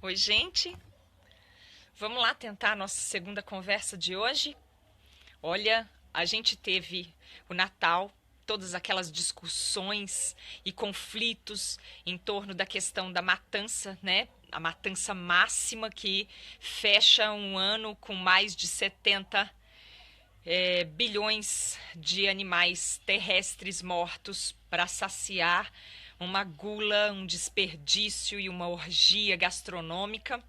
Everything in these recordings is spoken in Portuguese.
Oi, gente. Vamos lá tentar a nossa segunda conversa de hoje. Olha, a gente teve o Natal, todas aquelas discussões e conflitos em torno da questão da matança, né? A matança máxima que fecha um ano com mais de 70 bilhões de animais terrestres mortos para saciar uma gula, um desperdício e uma orgia gastronômica.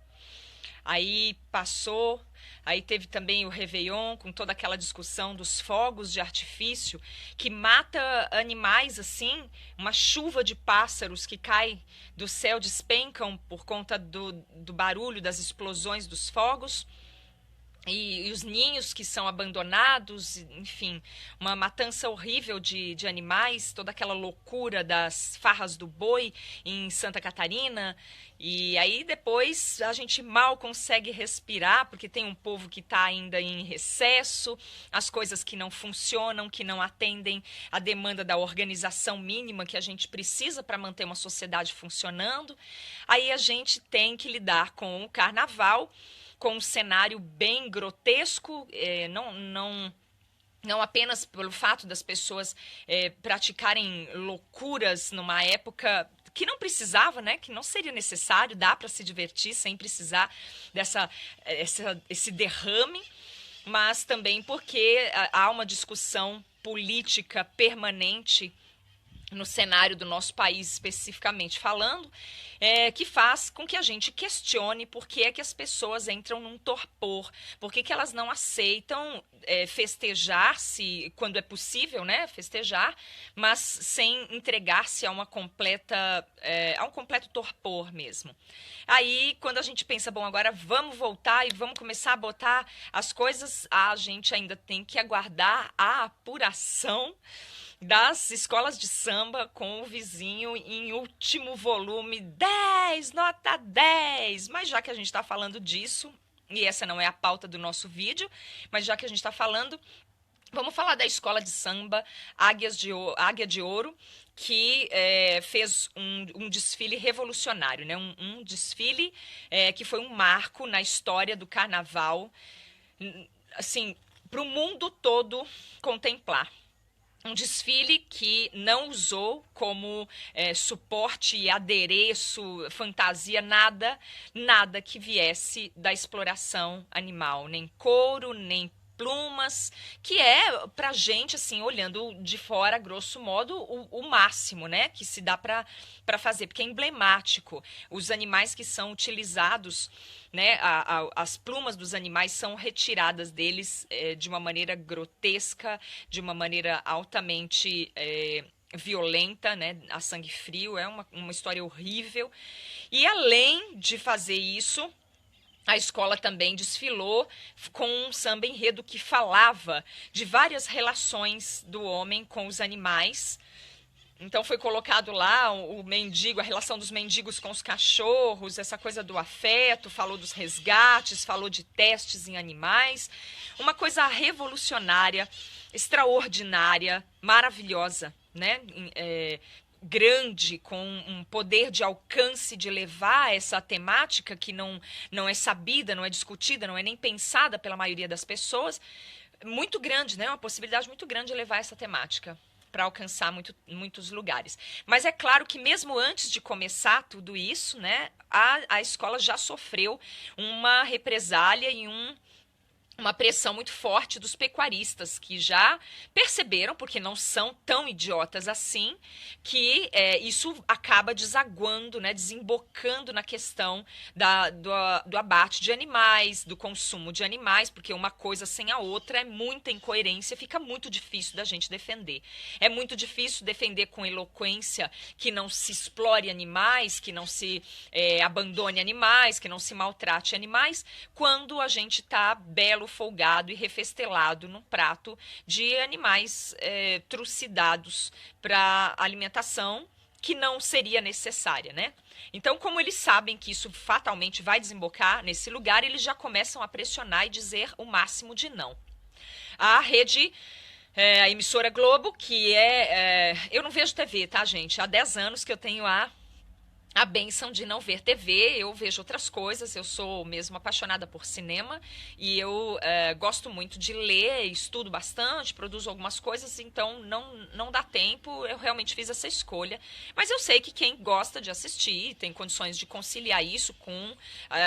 Aí passou, aí teve também o Réveillon, com toda aquela discussão dos fogos de artifício, que mata animais assim, uma chuva de pássaros que cai do céu, despencam por conta do barulho das explosões dos fogos. E os ninhos que são abandonados, enfim, uma matança horrível de animais, toda aquela loucura das farras do boi em Santa Catarina. E aí depois a gente mal consegue respirar, porque tem um povo que está ainda em recesso, as coisas que não funcionam, que não atendem à demanda da organização mínima que a gente precisa para manter uma sociedade funcionando. Aí a gente tem que lidar com o carnaval, com um cenário bem grotesco, não apenas pelo fato das pessoas praticarem loucuras numa época que não precisava, né? Que não seria necessário, dá para se divertir sem precisar esse derrame, mas também porque há uma discussão política permanente no cenário do nosso país especificamente falando, que faz com que a gente questione por que é que as pessoas entram num torpor, por que que elas não aceitam festejar-se quando é possível, né, festejar, mas sem entregar-se a a um completo torpor mesmo. Aí, quando a gente pensa, bom, agora vamos voltar e vamos começar a botar as coisas, a gente ainda tem que aguardar a apuração das escolas de samba com o vizinho em último volume, 10, nota 10. Mas já que a gente está falando disso, e essa não é a pauta do nosso vídeo, mas já que a gente está falando, vamos falar da escola de samba Águia de Ouro, que fez um desfile revolucionário, né? Um desfile que foi um marco na história do carnaval, assim, para o mundo todo contemplar. Um desfile que não usou como suporte e adereço, fantasia, nada que viesse da exploração animal, nem couro, nem plumas, que é pra gente, assim, olhando de fora, grosso modo, o máximo, né, que se dá para fazer, porque é emblemático. Os animais que são utilizados, né, as plumas dos animais são retiradas deles de uma maneira grotesca, de uma maneira altamente violenta, né, a sangue frio, é uma história horrível. E além de fazer isso, a escola também desfilou com um samba enredo que falava de várias relações do homem com os animais. Então foi colocado lá o mendigo, a relação dos mendigos com os cachorros, essa coisa do afeto, falou dos resgates, falou de testes em animais. Uma coisa revolucionária, extraordinária, maravilhosa, né? Grande, com um poder de alcance de levar essa temática que não é sabida, não é discutida, não é nem pensada pela maioria das pessoas, muito grande, né? Uma possibilidade muito grande de levar essa temática para alcançar muitos lugares. Mas é claro que mesmo antes de começar tudo isso, né, a escola já sofreu uma represália e uma pressão muito forte dos pecuaristas, que já perceberam, porque não são tão idiotas assim, que isso acaba desaguando, né, desembocando na questão do abate de animais, do consumo de animais, porque uma coisa sem a outra é muita incoerência, fica muito difícil da gente defender. É muito difícil defender com eloquência que não se explore animais, que não se abandone animais, que não se maltrate animais, quando a gente está belo, folgado e refestelado num prato de animais trucidados para alimentação que não seria necessária, né? Então, como eles sabem que isso fatalmente vai desembocar nesse lugar, eles já começam a pressionar e dizer o máximo de não. A rede a emissora Globo, que eu não vejo TV, tá, gente? Há 10 anos que eu tenho a a bênção de não ver TV, eu vejo outras coisas, eu sou mesmo apaixonada por cinema e eu gosto muito de ler, estudo bastante, produzo algumas coisas, então não dá tempo, eu realmente fiz essa escolha. Mas eu sei que quem gosta de assistir, tem condições de conciliar isso com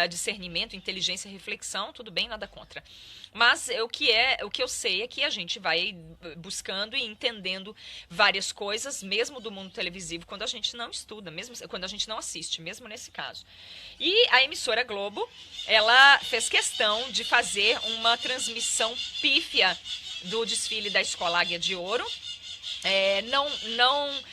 discernimento, inteligência e reflexão, tudo bem, nada contra. Mas o que eu sei é que a gente vai buscando e entendendo várias coisas, mesmo do mundo televisivo, quando a gente não estuda, mesmo quando a gente não assiste, mesmo nesse caso. E a emissora Globo, ela fez questão de fazer uma transmissão pífia do desfile da Escola Águia de Ouro. Não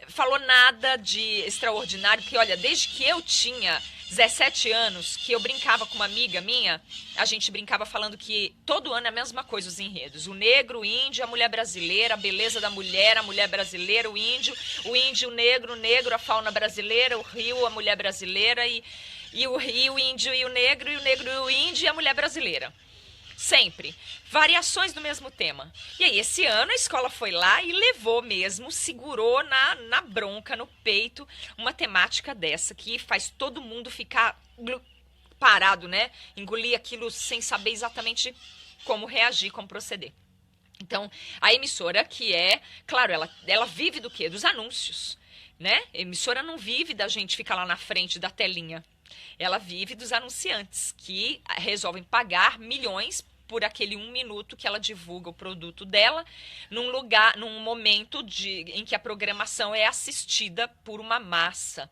falou nada de extraordinário, porque olha, desde que eu tinha 17 anos, que eu brincava com uma amiga minha, a gente brincava falando que todo ano é a mesma coisa os enredos. O negro, o índio, a mulher brasileira, a beleza da mulher, a mulher brasileira, o índio, o negro, a fauna brasileira, o rio, a mulher brasileira, e o rio, o índio e o negro, e o índio e a mulher brasileira. Sempre. Variações do mesmo tema. E aí, esse ano, a escola foi lá e levou mesmo, segurou na bronca, no peito, uma temática dessa que faz todo mundo ficar parado, né? Engolir aquilo sem saber exatamente como reagir, como proceder. Então, a emissora que claro, ela vive do quê? Dos anúncios, né? A emissora não vive da gente ficar lá na frente da telinha. Ela vive dos anunciantes que resolvem pagar milhões por aquele 1 minuto que ela divulga o produto dela num momento em que a programação é assistida por uma massa.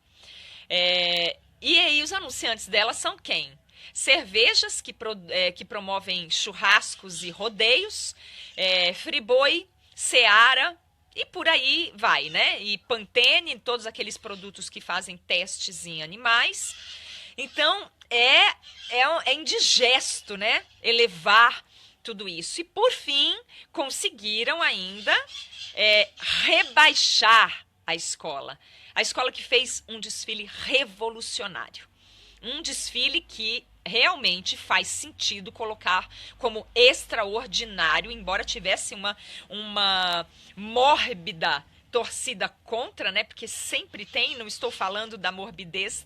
E aí os anunciantes dela são quem? Cervejas que promovem churrascos e rodeios, Friboi, Seara e por aí vai, né? E Pantene, todos aqueles produtos que fazem testes em animais. Então, é indigesto, né? Elevar tudo isso. E, por fim, conseguiram ainda rebaixar a escola. A escola que fez um desfile revolucionário. Um desfile que realmente faz sentido colocar como extraordinário, embora tivesse uma mórbida torcida contra, né? Porque sempre tem, não estou falando da morbidez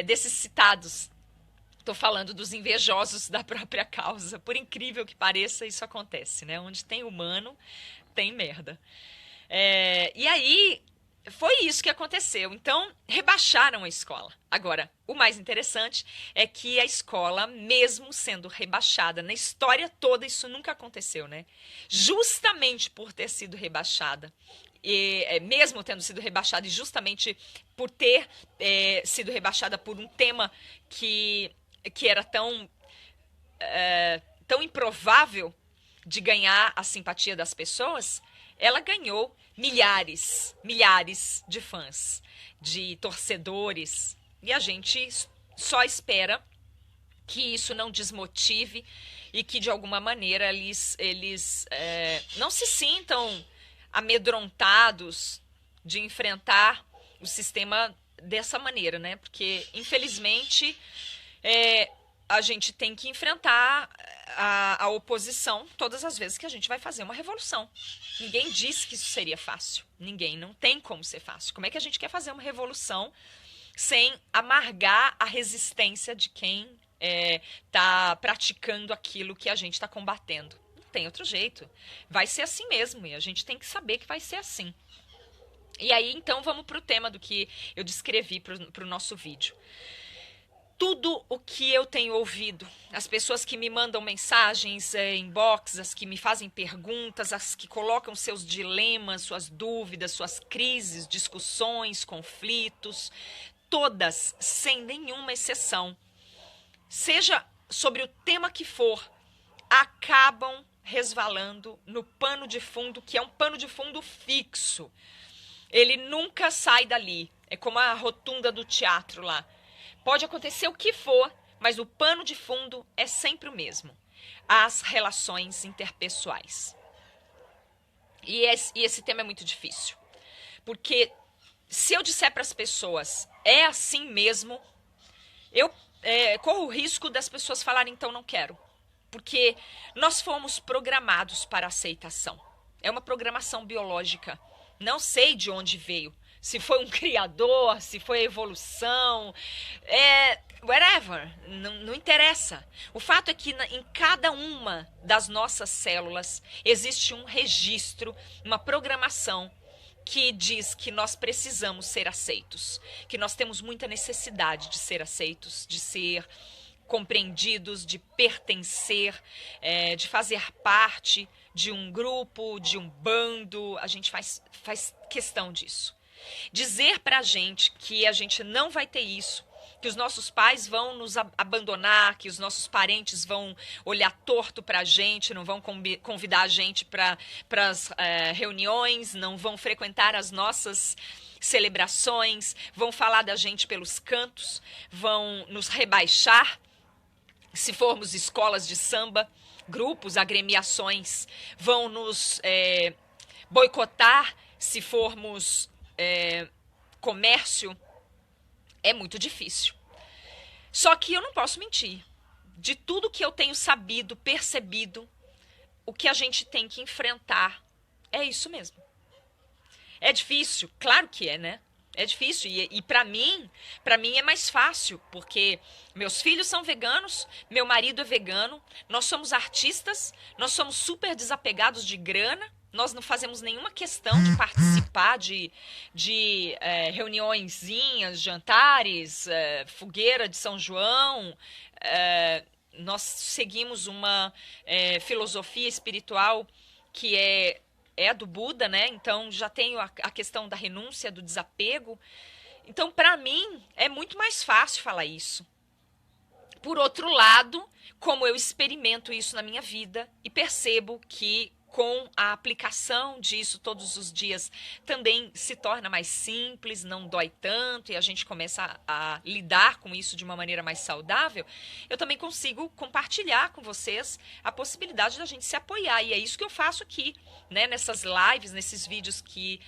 desses citados. Estou falando dos invejosos da própria causa. Por incrível que pareça, isso acontece, né? Onde tem humano, tem merda. E aí, foi isso que aconteceu. Então, rebaixaram a escola. Agora, o mais interessante é que a escola, mesmo sendo rebaixada, na história toda isso nunca aconteceu, né? Justamente por ter sido rebaixada, mesmo tendo sido rebaixada e justamente por ter sido rebaixada por um tema que era tão improvável de ganhar a simpatia das pessoas, ela ganhou milhares de fãs, de torcedores, e a gente só espera que isso não desmotive e que de alguma maneira eles não se sintam amedrontados de enfrentar o sistema dessa maneira, né? Porque, infelizmente, a gente tem que enfrentar a oposição todas as vezes que a gente vai fazer uma revolução. Ninguém disse que isso seria fácil. Ninguém, não tem como ser fácil. Como é que a gente quer fazer uma revolução sem amargar a resistência de quem está praticando aquilo que a gente está combatendo? Tem outro jeito. Vai ser assim mesmo e a gente tem que saber que vai ser assim. E aí, então, vamos para o tema do que eu descrevi para o nosso vídeo. Tudo o que eu tenho ouvido, as pessoas que me mandam mensagens inbox, as que me fazem perguntas, as que colocam seus dilemas, suas dúvidas, suas crises, discussões, conflitos, todas, sem nenhuma exceção, seja sobre o tema que for, acabam resvalando no pano de fundo, que é um pano de fundo fixo. Ele nunca sai dali. É como a rotunda do teatro lá. Pode acontecer o que for, mas o pano de fundo é sempre o mesmo. As relações interpessoais. E esse tema é muito difícil. Porque se eu disser para as pessoas, é assim mesmo, eu corro o risco das pessoas falarem, então não quero. Porque nós fomos programados para aceitação. É uma programação biológica. Não sei de onde veio. se foi um criador, se foi a evolução, whatever, não interessa. O fato é que em cada uma das nossas células existe um registro, uma programação que diz que nós precisamos ser aceitos, que nós temos muita necessidade de ser aceitos, de ser compreendidos, de pertencer, de fazer parte de um grupo, de um bando. A gente faz questão disso. Dizer pra gente que a gente não vai ter isso, que os nossos pais vão nos abandonar, que os nossos parentes vão olhar torto pra gente, não vão convidar a gente para as reuniões, não vão frequentar as nossas celebrações, vão falar da gente pelos cantos, vão nos rebaixar, se formos escolas de samba, grupos, agremiações, vão nos boicotar, se formos comércio. É muito difícil. Só que eu não posso mentir. De tudo que eu tenho sabido, percebido, o que a gente tem que enfrentar é isso mesmo. É difícil? Claro que é, né? É difícil. E para mim é mais fácil, porque meus filhos são veganos, meu marido é vegano, nós somos artistas, nós somos super desapegados de grana, nós não fazemos nenhuma questão de participar de reuniõezinhas, jantares, fogueira de São João. Nós seguimos uma filosofia espiritual que é do Buda, né? Então já tenho a questão da renúncia, do desapego. Então, para mim, é muito mais fácil falar isso. Por outro lado, como eu experimento isso na minha vida e percebo que com a aplicação disso todos os dias também se torna mais simples, não dói tanto e a gente começa a lidar com isso de uma maneira mais saudável, eu também consigo compartilhar com vocês a possibilidade da gente se apoiar. E é isso que eu faço aqui, né, nessas lives, nesses vídeos que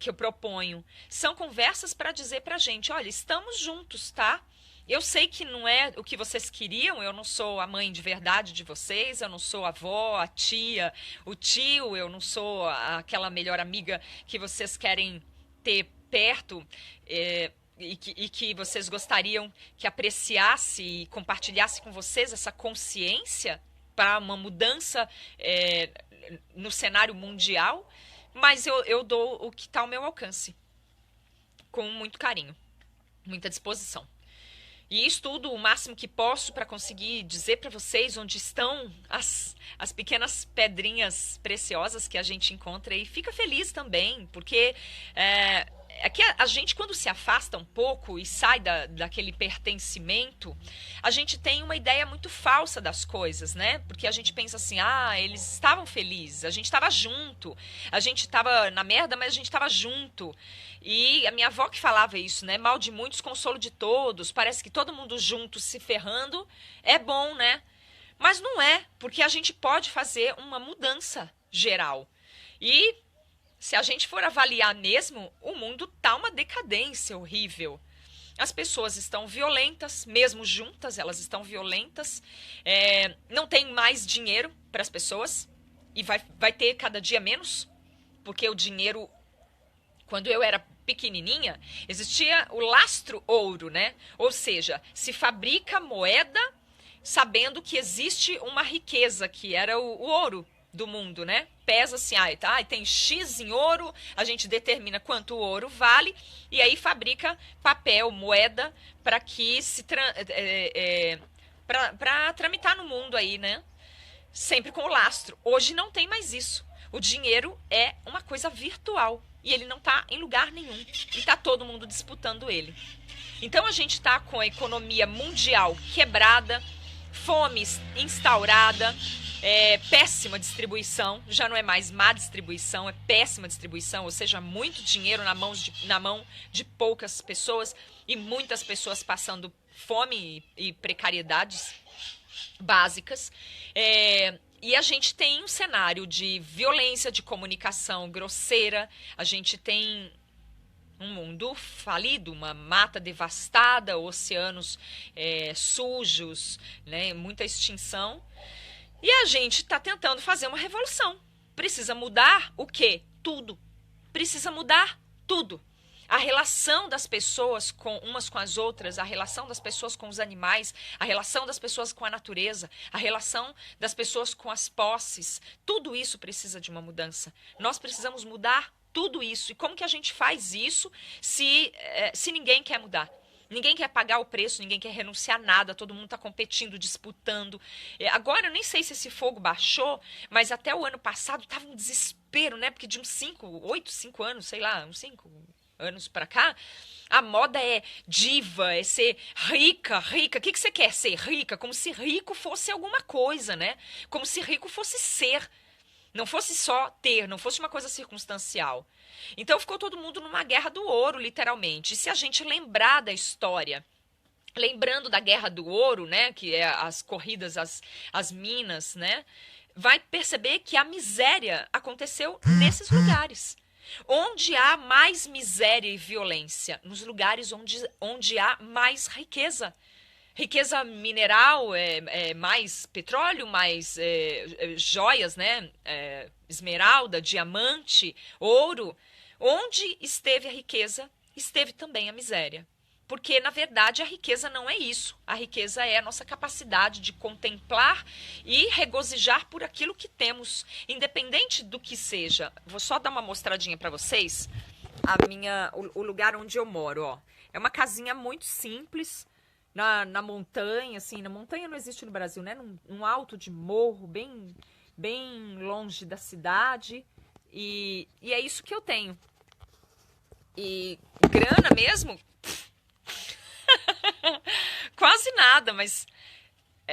eu proponho. São conversas para dizer pra gente, olha, estamos juntos, tá? Eu sei que não é o que vocês queriam, eu não sou a mãe de verdade de vocês, eu não sou a avó, a tia, o tio, eu não sou aquela melhor amiga que vocês querem ter perto e que vocês gostariam que apreciasse e compartilhasse com vocês essa consciência para uma mudança no cenário mundial, mas eu dou o que está ao meu alcance, com muito carinho, muita disposição. E estudo o máximo que posso para conseguir dizer para vocês onde estão as pequenas pedrinhas preciosas que a gente encontra e fica feliz também, porque que a gente, quando se afasta um pouco e sai daquele pertencimento, a gente tem uma ideia muito falsa das coisas, né? Porque a gente pensa assim, eles estavam felizes, a gente estava junto, a gente estava na merda, mas a gente estava junto. E a minha avó que falava isso, né? Mal de muitos, consolo de todos. Parece que todo mundo junto se ferrando é bom, né? Mas não é, porque a gente pode fazer uma mudança geral. E se a gente for avaliar mesmo, o mundo tá uma decadência horrível. As pessoas estão violentas, mesmo juntas, elas estão violentas. Não tem mais dinheiro para as pessoas e vai ter cada dia menos, porque o dinheiro, quando eu era pequenininha, existia o lastro ouro, né? Ou seja, se fabrica moeda sabendo que existe uma riqueza, que era o ouro do mundo, né? Pesa assim, tem X em ouro, a gente determina quanto o ouro vale e aí fabrica papel, moeda para que para tramitar no mundo aí, né? Sempre com o lastro. Hoje não tem mais isso. O dinheiro é uma coisa virtual e ele não está em lugar nenhum e está todo mundo disputando ele. Então a gente está com a economia mundial quebrada, fome instaurada, péssima distribuição, já não é mais má distribuição, é péssima distribuição, ou seja, muito dinheiro na mão de poucas pessoas e muitas pessoas passando fome e precariedades básicas. E a gente tem um cenário de violência, de comunicação grosseira, a gente tem um mundo falido, uma mata devastada, oceanos sujos, né, muita extinção. E a gente está tentando fazer uma revolução. Precisa mudar o quê? Tudo. Precisa mudar tudo. A relação das pessoas umas com as outras, a relação das pessoas com os animais, a relação das pessoas com a natureza, a relação das pessoas com as posses, tudo isso precisa de uma mudança. Nós precisamos mudar tudo isso. E como que a gente faz isso se ninguém quer mudar? Ninguém quer pagar o preço, ninguém quer renunciar a nada, todo mundo está competindo, disputando. Agora, eu nem sei se esse fogo baixou, mas até o ano passado estava um desespero, né? Porque de uns 5 anos, sei lá, uns 5 anos para cá, a moda é diva, é ser rica, rica. O que você quer ser rica? Como se rico fosse alguma coisa, né? Como se rico fosse ser. Não fosse só ter, não fosse uma coisa circunstancial. Então ficou todo mundo numa guerra do ouro, literalmente. E se a gente lembrar da história, lembrando da guerra do ouro, né, que é as corridas, as minas, né, vai perceber que a miséria aconteceu nesses lugares. Onde há mais miséria e violência? Nos lugares onde há mais riqueza. Riqueza mineral, mais petróleo, mais joias, né? Esmeralda, diamante, ouro. Onde esteve a riqueza, esteve também a miséria. Porque, na verdade, a riqueza não é isso. A riqueza é a nossa capacidade de contemplar e regozijar por aquilo que temos, independente do que seja. Vou só dar uma mostradinha para vocês. O lugar onde eu moro, ó. É uma casinha muito simples, na montanha, assim. Na montanha não existe no Brasil, né? Num alto de morro, bem, bem longe da cidade. E é isso que eu tenho. E grana mesmo... Quase nada, mas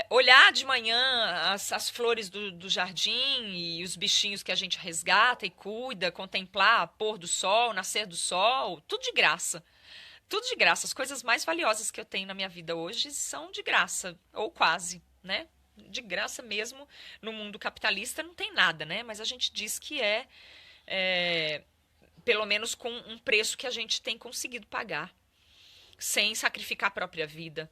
olhar de manhã as flores do jardim e os bichinhos que a gente resgata e cuida, contemplar pôr do sol, nascer do sol, tudo de graça. Tudo de graça. As coisas mais valiosas que eu tenho na minha vida hoje são de graça, ou quase, né? De graça mesmo. No mundo capitalista não tem nada, né? Mas a gente diz que pelo menos com um preço que a gente tem conseguido pagar, sem sacrificar a própria vida.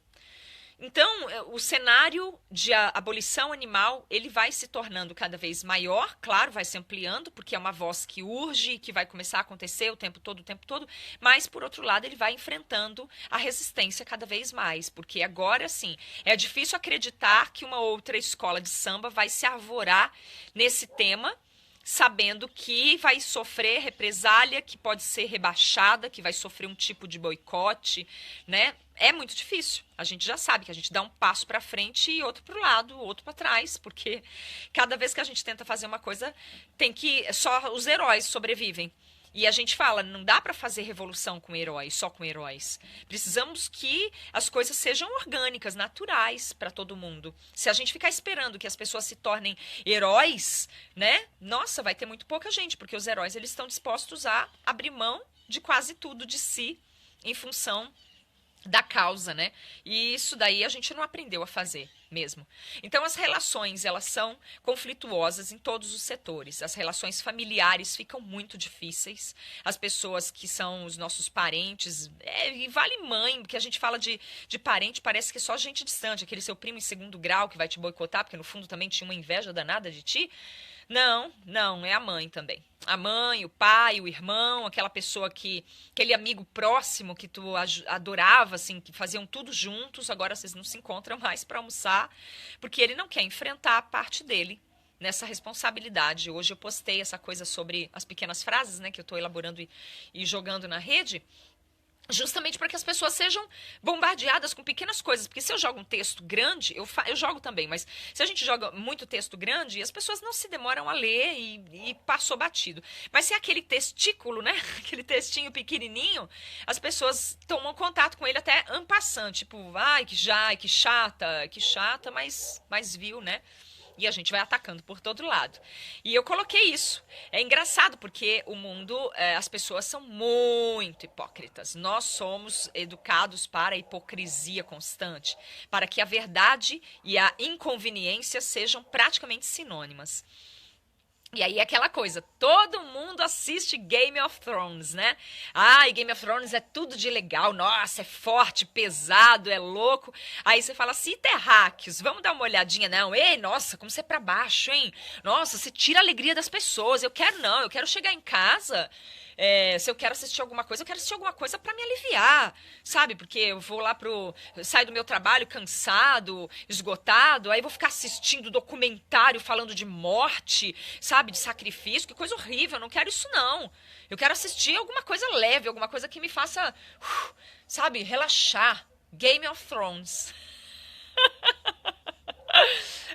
Então, o cenário de abolição animal, ele vai se tornando cada vez maior, claro, vai se ampliando, porque é uma voz que urge, que vai começar a acontecer o tempo todo, mas, por outro lado, ele vai enfrentando a resistência cada vez mais, porque agora, sim, é difícil acreditar que uma outra escola de samba vai se arvorar nesse tema, sabendo que vai sofrer represália, que pode ser rebaixada, que vai sofrer um tipo de boicote, né? É muito difícil. A gente já sabe que a gente dá um passo para frente e outro para o lado, outro para trás, porque cada vez que a gente tenta fazer uma coisa, só os heróis sobrevivem. E a gente fala, não dá para fazer revolução com heróis, só com heróis. Precisamos que as coisas sejam orgânicas, naturais para todo mundo. Se a gente ficar esperando que as pessoas se tornem heróis, né? Nossa, vai ter muito pouca gente, porque os heróis eles estão dispostos a abrir mão de quase tudo de si em função da causa, né? E isso daí a gente não aprendeu a fazer mesmo. Então as relações, elas são conflituosas em todos os setores. As relações familiares ficam muito difíceis. As pessoas que são os nossos parentes, e vale mãe, porque a gente fala de parente, parece que é só gente distante, aquele seu primo em segundo grau que vai te boicotar, porque no fundo também tinha uma inveja danada de ti. Não, é a mãe também. A mãe, o pai, o irmão, aquela pessoa aquele amigo próximo que tu adorava, assim, que faziam tudo juntos, agora vocês não se encontram mais para almoçar, porque ele não quer enfrentar a parte dele nessa responsabilidade. Hoje eu postei essa coisa sobre as pequenas frases, né, que eu estou elaborando e jogando na rede, justamente para que as pessoas sejam bombardeadas com pequenas coisas. Porque se eu jogo um texto grande, eu jogo também, mas se a gente joga muito texto grande, as pessoas não se demoram a ler e passou batido. Mas se é aquele testículo, né? Aquele textinho pequenininho, as pessoas tomam contato com ele até en passant, tipo, que chata, mas viu, né? E a gente vai atacando por todo lado. E eu coloquei isso. É engraçado porque o mundo, as pessoas são muito hipócritas. Nós somos educados para a hipocrisia constante, para que a verdade e a inconveniência sejam praticamente sinônimas. E aí é aquela coisa, todo mundo assiste Game of Thrones, né? E Game of Thrones é tudo de legal, nossa, é forte, pesado, é louco. Aí você fala assim, terráqueos, vamos dar uma olhadinha, não? Ei, nossa, como você é pra baixo, hein? Nossa, você tira a alegria das pessoas, eu quero chegar em casa, Se eu quero assistir alguma coisa, eu quero assistir alguma coisa pra me aliviar, sabe? Porque eu vou lá saio do meu trabalho cansado, esgotado, aí vou ficar assistindo documentário falando de morte, sabe? De sacrifício, que coisa horrível, eu não quero isso não. Eu quero assistir alguma coisa leve, alguma coisa que me faça, sabe, relaxar. Game of Thrones.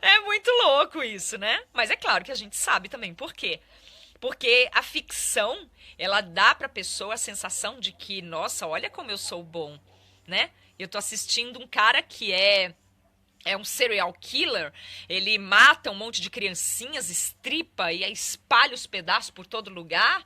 É muito louco isso, né? Mas é claro que a gente sabe também por quê. Porque a ficção, ela dá pra pessoa a sensação de que, nossa, olha como eu sou bom, né? Eu tô assistindo um cara que é um serial killer, ele mata um monte de criancinhas, estripa e aí espalha os pedaços por todo lugar.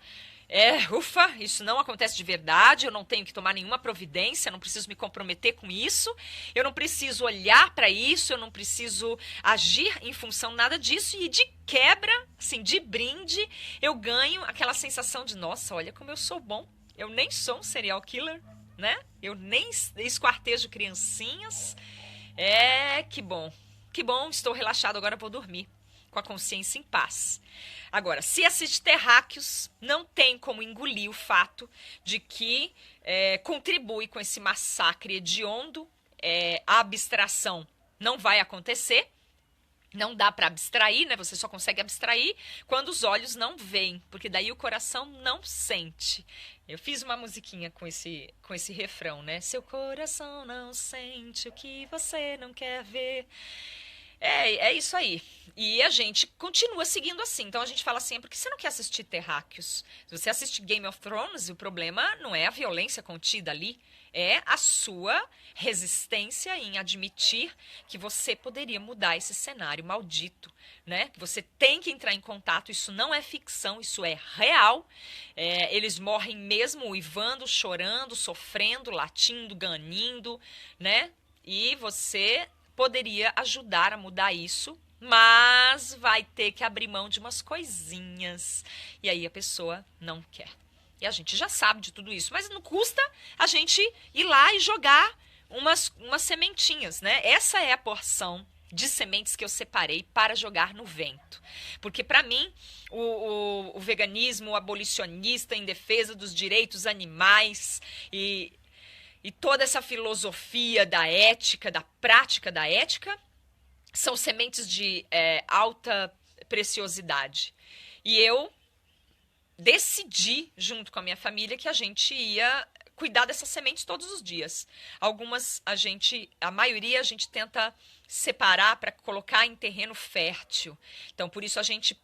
Ufa, isso não acontece de verdade, eu não tenho que tomar nenhuma providência, eu não preciso me comprometer com isso, eu não preciso olhar para isso, eu não preciso agir em função nada disso, e de quebra, assim, de brinde, eu ganho aquela sensação de, nossa, olha como eu sou bom, eu nem sou um serial killer, né? Eu nem esquartejo criancinhas, que bom, estou relaxado, agora vou dormir, com a consciência em paz. Agora, se assiste Terráqueos, não tem como engolir o fato de que contribui com esse massacre hediondo, a abstração não vai acontecer, não dá para abstrair, né? Você só consegue abstrair quando os olhos não veem, porque daí o coração não sente. Eu fiz uma musiquinha com esse refrão, né? Seu coração não sente o que você não quer ver. É isso aí. E a gente continua seguindo assim. Então a gente fala assim, por que você não quer assistir Terráqueos? Se você assiste Game of Thrones, o problema não é a violência contida ali, é a sua resistência em admitir que você poderia mudar esse cenário maldito, né? Você tem que entrar em contato, isso não é ficção, isso é real. Eles morrem mesmo uivando, chorando, sofrendo, latindo, ganindo, né? E você poderia ajudar a mudar isso, mas vai ter que abrir mão de umas coisinhas. E aí a pessoa não quer. E a gente já sabe de tudo isso, mas não custa a gente ir lá e jogar umas sementinhas, né? Essa é a porção de sementes que eu separei para jogar no vento. Porque para mim, o veganismo, o abolicionista em defesa dos direitos animais e toda essa filosofia da ética, da prática da ética, são sementes de alta preciosidade. E eu decidi, junto com a minha família, que a gente ia cuidar dessas sementes todos os dias. Algumas a maioria a gente tenta separar para colocar em terreno fértil. Então, por isso a gente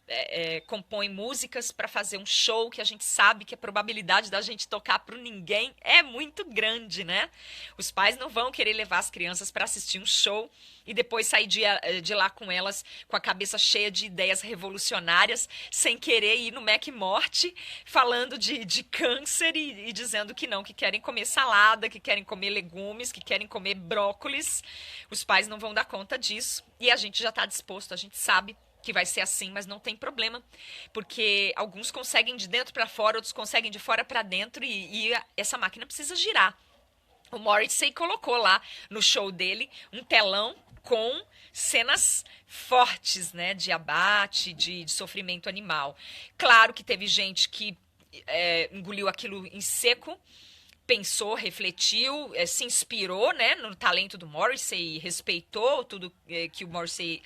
compõe músicas para fazer um show que a gente sabe que a probabilidade da gente tocar para ninguém é muito grande, né? Os pais não vão querer levar as crianças para assistir um show e depois sair de lá com elas com a cabeça cheia de ideias revolucionárias, sem querer ir no Mac Morte, falando de câncer e dizendo que não, que querem comer salada, que querem comer legumes, que querem comer brócolis. Os pais não vão dar conta disso e a gente já está disposto, a gente sabe que vai ser assim, mas não tem problema, porque alguns conseguem de dentro para fora, outros conseguem de fora para dentro e essa máquina precisa girar. O Morrissey colocou lá no show dele um telão com cenas fortes, né, de abate, de sofrimento animal. Claro que teve gente que engoliu aquilo em seco, pensou, refletiu, se inspirou, né, no talento do Morrissey, respeitou tudo que o Morrissey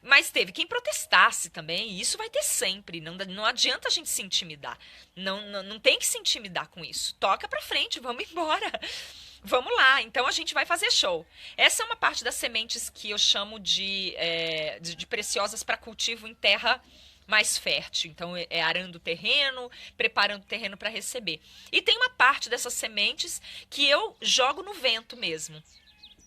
mas teve quem protestasse também, e isso vai ter sempre, não adianta a gente se intimidar, não tem que se intimidar com isso, toca pra frente, vamos embora. Vamos lá, então a gente vai fazer show. Essa é uma parte das sementes que eu chamo de preciosas para cultivo em terra mais fértil. Então, arando o terreno, preparando o terreno para receber. E tem uma parte dessas sementes que eu jogo no vento mesmo.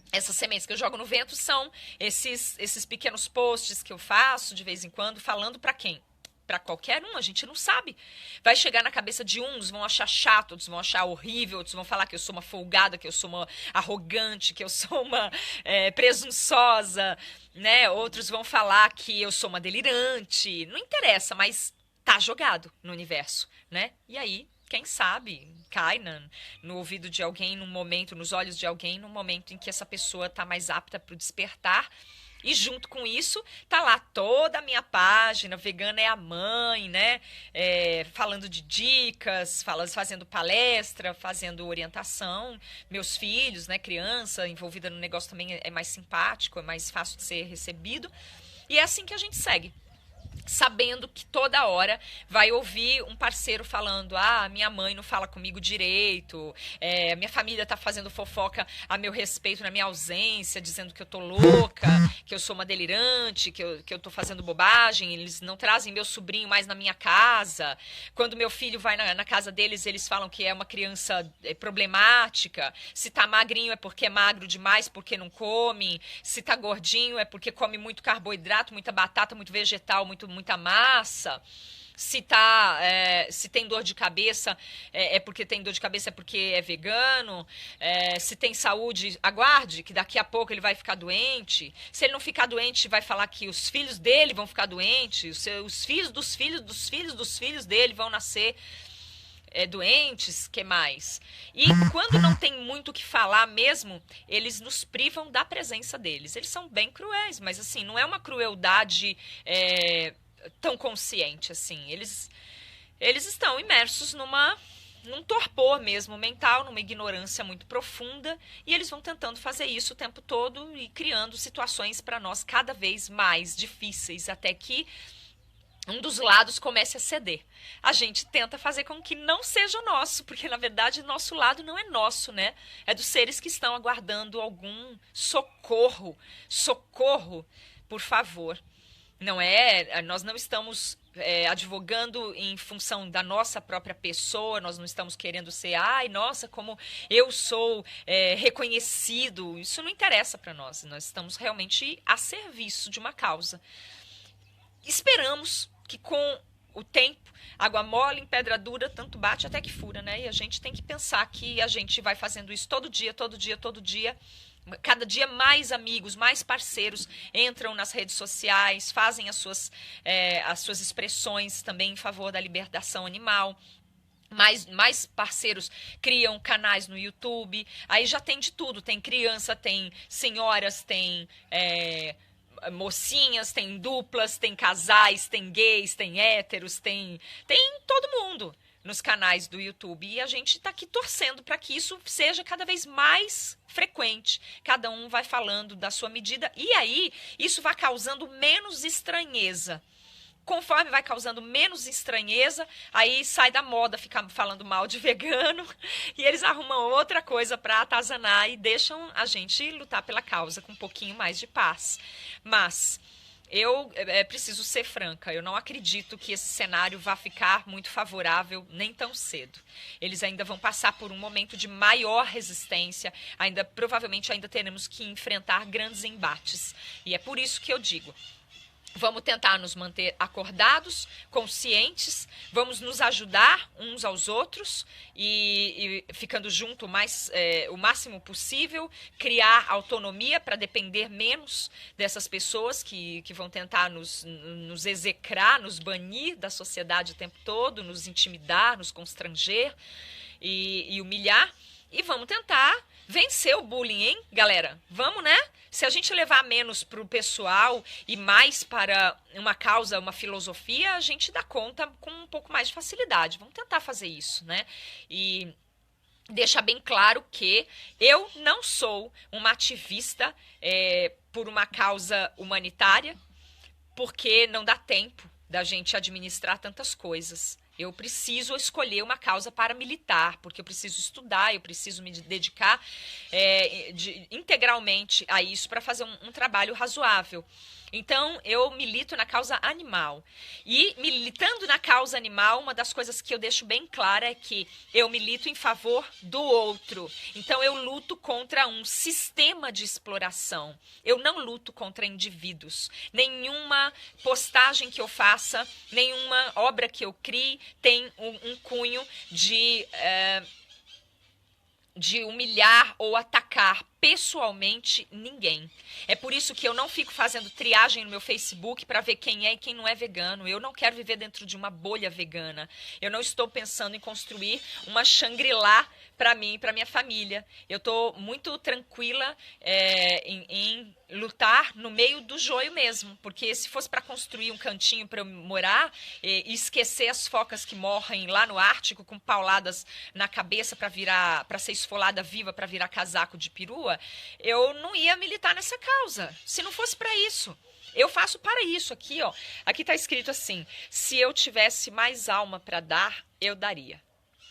Essas sementes que eu jogo no vento são esses pequenos posts que eu faço de vez em quando, falando para quem? Para qualquer um, a gente não sabe. Vai chegar na cabeça de uns, vão achar chato, outros vão achar horrível, outros vão falar que eu sou uma folgada, que eu sou uma arrogante, que eu sou uma presunçosa, né? Outros vão falar que eu sou uma delirante. Não interessa, mas tá jogado no universo, né? E aí, quem sabe, cai no ouvido de alguém num momento, nos olhos de alguém, num momento em que essa pessoa tá mais apta para o despertar E junto com isso, tá lá toda a minha página, Vegana é a Mãe, né? Falando de dicas, fazendo palestra, fazendo orientação. Meus filhos, né? Criança envolvida no negócio também é mais simpático, é mais fácil de ser recebido. E é assim que a gente segue. Sabendo que toda hora vai ouvir um parceiro falando: ah, minha mãe não fala comigo direito, minha família tá fazendo fofoca a meu respeito na minha ausência, dizendo que eu tô louca, que eu sou uma delirante, que eu tô fazendo bobagem, eles não trazem meu sobrinho mais na minha casa. Quando meu filho vai na casa deles, eles falam que é uma criança problemática. Se tá magrinho é porque é magro demais, porque não come. Se tá gordinho é porque come muito carboidrato, muita batata, muito vegetal, muita massa. Se tem dor de cabeça, é porque tem dor de cabeça, é porque é vegano. Se tem saúde, aguarde, que daqui a pouco ele vai ficar doente. Se ele não ficar doente, vai falar que os filhos dele vão ficar doentes, os filhos dos filhos dos filhos dos filhos dele vão nascer doentes, que mais? E quando não tem muito o que falar mesmo, eles nos privam da presença deles. Eles são bem cruéis, mas assim, não é uma crueldade tão consciente assim. Eles estão imersos num torpor mesmo mental, numa ignorância muito profunda, e eles vão tentando fazer isso o tempo todo e criando situações para nós cada vez mais difíceis, até que um dos lados comece a ceder. A gente tenta fazer com que não seja nosso, porque na verdade nosso lado não é nosso, né? É dos seres que estão aguardando algum socorro. Socorro, por favor. Nós não estamos advogando em função da nossa própria pessoa, nós não estamos querendo ser, ai, nossa, como eu sou reconhecido. Isso não interessa para nós. Nós estamos realmente a serviço de uma causa. Esperamos que com o tempo, água mole em pedra dura, tanto bate até que fura, né? E a gente tem que pensar que a gente vai fazendo isso todo dia, todo dia, todo dia. Cada dia mais amigos, mais parceiros entram nas redes sociais, fazem as suas expressões também em favor da libertação animal. Mais parceiros criam canais no YouTube. Aí já tem de tudo. Tem criança, tem senhoras, tem mocinhas, tem duplas, tem casais, tem gays, tem héteros, tem todo mundo nos canais do YouTube. E a gente está aqui torcendo para que isso seja cada vez mais frequente. Cada um vai falando da sua medida. E aí, isso vai causando menos estranheza. Conforme vai causando menos estranheza, aí sai da moda ficar falando mal de vegano e eles arrumam outra coisa para atazanar e deixam a gente lutar pela causa com um pouquinho mais de paz. Mas eu preciso ser franca, eu não acredito que esse cenário vá ficar muito favorável nem tão cedo. Eles ainda vão passar por um momento de maior resistência, provavelmente ainda teremos que enfrentar grandes embates. E é por isso que eu digo: vamos tentar nos manter acordados, conscientes, vamos nos ajudar uns aos outros e ficando junto o máximo possível, criar autonomia para depender menos dessas pessoas que vão tentar nos execrar, nos banir da sociedade o tempo todo, nos intimidar, nos constranger e humilhar. E vamos tentar vencer o bullying, hein, galera? Vamos, né? Se a gente levar menos para o pessoal e mais para uma causa, uma filosofia, a gente dá conta com um pouco mais de facilidade. Vamos tentar fazer isso, né? E deixar bem claro que eu não sou uma ativista por uma causa humanitária, porque não dá tempo da gente administrar tantas coisas. Eu preciso escolher uma causa paramilitar, porque eu preciso estudar, eu preciso me dedicar integralmente a isso para fazer um trabalho razoável. Então, eu milito na causa animal. E militando na causa animal, uma das coisas que eu deixo bem clara é que eu milito em favor do outro. Então, eu luto contra um sistema de exploração. Eu não luto contra indivíduos. Nenhuma postagem que eu faça, nenhuma obra que eu crie tem um cunho de humilhar ou atacar pessoalmente ninguém. É por isso que eu não fico fazendo triagem no meu Facebook para ver quem é e quem não é vegano. Eu não quero viver dentro de uma bolha vegana. Eu não estou pensando em construir uma Shangri-La para mim e para minha família. Eu estou muito tranquila em lutar no meio do joio mesmo, porque se fosse para construir um cantinho para eu morar e esquecer as focas que morrem lá no Ártico com pauladas na cabeça para ser esfolada viva para virar casaco de perua, eu não ia militar nessa causa, se não fosse para isso. Eu faço para isso aqui, ó. Aqui está escrito assim: se eu tivesse mais alma para dar, eu daria.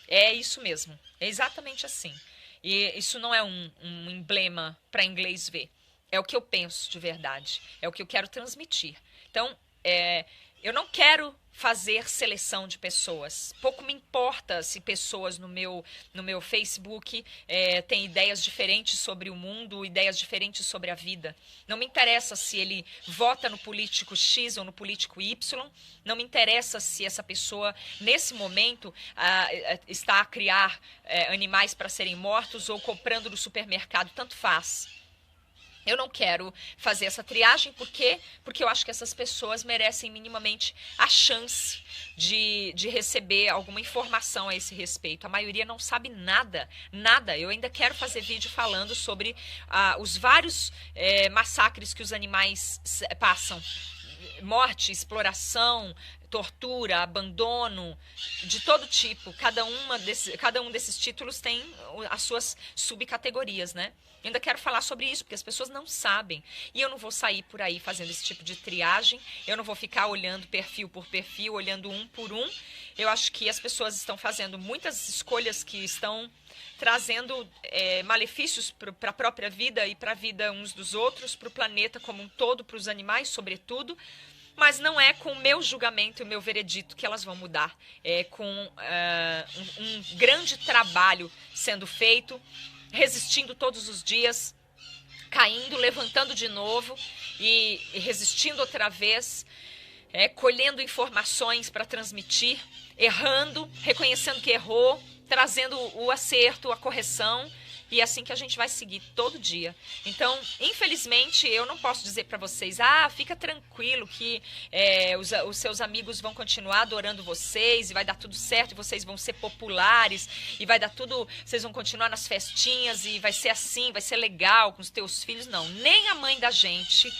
É isso mesmo, é exatamente assim. E isso não é um emblema para inglês ver. É o que eu penso de verdade, é o que eu quero transmitir. Então, eu não quero fazer seleção de pessoas. Pouco me importa se pessoas no meu Facebook têm ideias diferentes sobre o mundo, ideias diferentes sobre a vida. Não me interessa se ele vota no político X ou no político Y. Não me interessa se essa pessoa, nesse momento, está a criar animais para serem mortos ou comprando no supermercado. Tanto faz. Eu não quero fazer essa triagem, porque eu acho que essas pessoas merecem minimamente a chance de receber alguma informação a esse respeito. A maioria não sabe nada, nada. Eu ainda quero fazer vídeo falando sobre os vários massacres que os animais passam. Morte, exploração, tortura, abandono, de todo tipo. Cada um desses títulos tem as suas subcategorias, né? Eu ainda quero falar sobre isso, porque as pessoas não sabem. E eu não vou sair por aí fazendo esse tipo de triagem, eu não vou ficar olhando perfil por perfil, olhando um por um. Eu acho que as pessoas estão fazendo muitas escolhas que estão trazendo malefícios para a própria vida e para a vida uns dos outros, para o planeta como um todo, para os animais, sobretudo. Mas não é com o meu julgamento e o meu veredito que elas vão mudar. É com um grande trabalho sendo feito, resistindo todos os dias, caindo, levantando de novo e resistindo outra vez, colhendo informações para transmitir, errando, reconhecendo que errou, trazendo o acerto, a correção. E é assim que a gente vai seguir todo dia. Então, infelizmente, eu não posso dizer para vocês, fica tranquilo que os seus amigos vão continuar adorando vocês e vai dar tudo certo e vocês vão ser populares e vai dar tudo, vocês vão continuar nas festinhas e vai ser assim, vai ser legal com os teus filhos. Não, nem a mãe da gente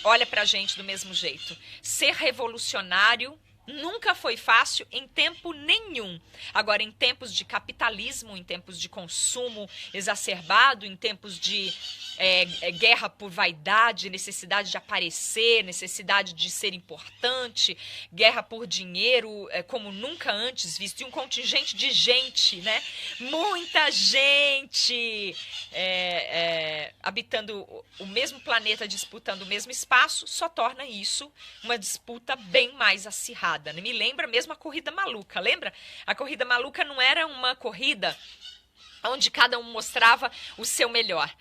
olha pra gente do mesmo jeito. Ser revolucionário nunca foi fácil em tempo nenhum. Agora, em tempos de capitalismo, em tempos de consumo exacerbado, em tempos de guerra por vaidade, necessidade de aparecer, necessidade de ser importante, guerra por dinheiro, como nunca antes visto, e um contingente de gente, né? Muita gente habitando o mesmo planeta, disputando o mesmo espaço, só torna isso uma disputa bem mais acirrada. Me lembra mesmo a corrida maluca, lembra? A corrida maluca não era uma corrida onde cada um mostrava o seu melhor.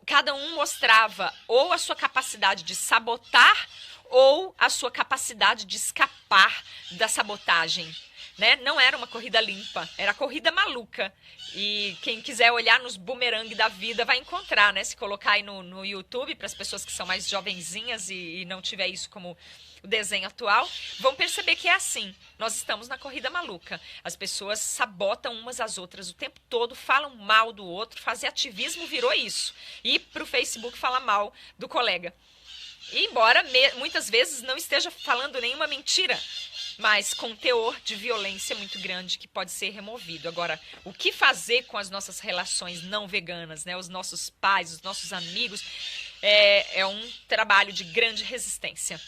Cada um mostrava ou a sua capacidade de sabotar ou a sua capacidade de escapar da sabotagem. Né? Não era uma corrida limpa, era a corrida maluca. E quem quiser olhar nos bumerangue da vida vai encontrar, né? Se colocar aí no YouTube, para as pessoas que são mais jovenzinhas e não tiver isso como o desenho atual, vão perceber que é assim. Nós estamos na corrida maluca. As pessoas sabotam umas às outras o tempo todo, falam mal do outro, fazer ativismo virou isso. E pro Facebook falar mal do colega. E embora muitas vezes não esteja falando nenhuma mentira, mas com teor de violência muito grande que pode ser removido. Agora, o que fazer com as nossas relações não veganas, né? Os nossos pais, os nossos amigos, é um trabalho de grande resistência.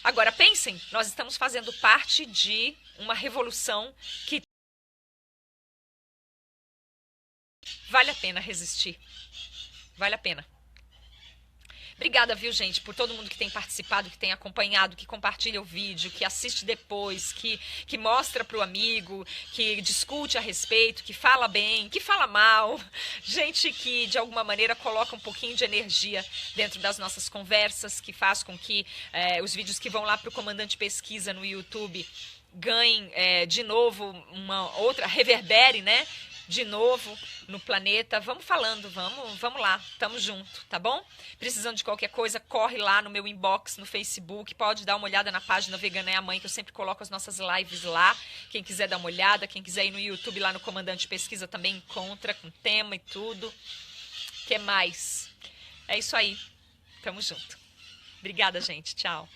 Agora, pensem, nós estamos fazendo parte de uma revolução que vale a pena resistir. Vale a pena. Obrigada, viu, gente, por todo mundo que tem participado, que tem acompanhado, que compartilha o vídeo, que assiste depois, que mostra para o amigo, que discute a respeito, que fala bem, que fala mal. Gente que, de alguma maneira, coloca um pouquinho de energia dentro das nossas conversas, que faz com que os vídeos que vão lá para o Comandante Pesquisa no YouTube ganhem, de novo, uma outra, reverbere, né? de novo no planeta. Vamos falando, vamos lá, tamo junto, tá bom? Precisando de qualquer coisa, corre lá no meu inbox no Facebook, pode dar uma olhada na página Vegana é a Mãe, que eu sempre coloco as nossas lives lá. Quem quiser dar uma olhada, quem quiser ir no YouTube lá no Comandante Pesquisa também encontra com tema e tudo. Que mais? É isso aí. Tamo junto. Obrigada, gente. Tchau.